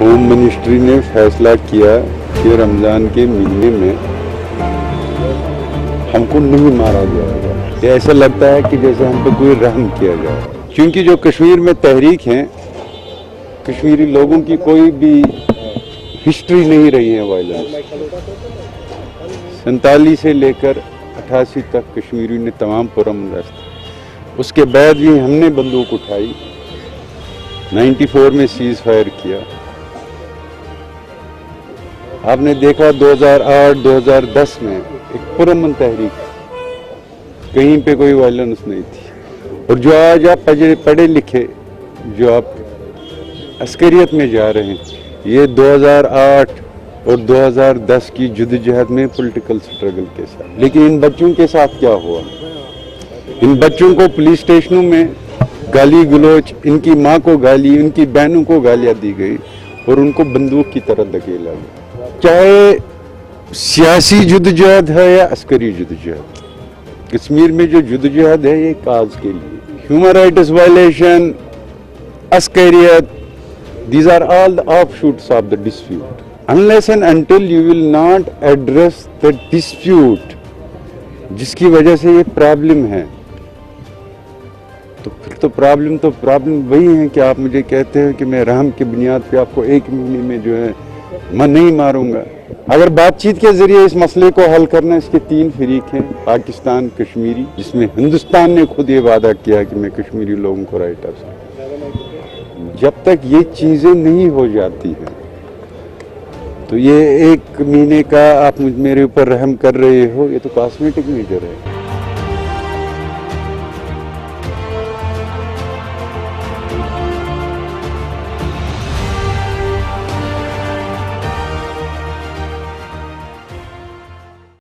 Home ministry نے فیصلہ کیا کہ رمضان کے مہینے میں ہم کو نہیں مارا جائے گا. یہ ایسا لگتا ہے کہ جیسے ہم پہ کوئی رحم کیا جائے, کیونکہ جو کشمیر میں تحریک ہیں, کشمیری لوگوں کی کوئی بھی ہسٹری نہیں رہی ہے وائلنس. 47 سے لے کر 88 تک کشمیری نے تمام پرامن راستہ, اس کے بعد بھی ہم نے بندوق اٹھائی, 94 میں سیز فائر کیا. آپ نے دیکھا 2008-2010 میں ایک پرامن تحریک, کہیں پہ کوئی وائلنس نہیں تھی. اور جو آج آپ پڑھے لکھے جو آپ عسکریت میں جا رہے ہیں, یہ 2008 اور 2010 کی جدوجہد میں پولیٹیکل سٹرگل کے ساتھ. لیکن ان بچوں کے ساتھ کیا ہوا؟ ان بچوں کو پولیس اسٹیشنوں میں گالی گلوچ, ان کی ماں کو گالی, ان کی بہنوں کو گالیاں دی گئی اور ان کو بندوق کی طرح دھکیلا گیا. چاہے سیاسی جدوجہد ہے یا عسکری جدوجہد, کشمیر میں جو جدوجہد ہے یہ کاز کے لیے. ہیومن رائٹس وائلیشن, عسکریت, these are all the offshoots of the dispute. Unless and until you will not address the dispute جس کی وجہ سے یہ پرابلم ہے, تو پھر تو پرابلم وہی ہے کہ آپ مجھے کہتے ہیں کہ میں رحم کی بنیاد پہ آپ کو ایک مہینے میں جو ہے میں نہیں ماروں گا. اگر بات چیت کے ذریعے اس مسئلے کو حل کرنا, اس کے 3 فریق ہیں, پاکستان, کشمیری, جس میں ہندوستان نے خود یہ وعدہ کیا کہ میں کشمیری لوگوں کو رائٹ حاصل. جب تک یہ چیزیں نہیں ہو جاتی ہیں تو یہ 1 مہینے کا آپ میرے اوپر رحم کر رہے ہو, یہ تو کاسمیٹک میجر ہے.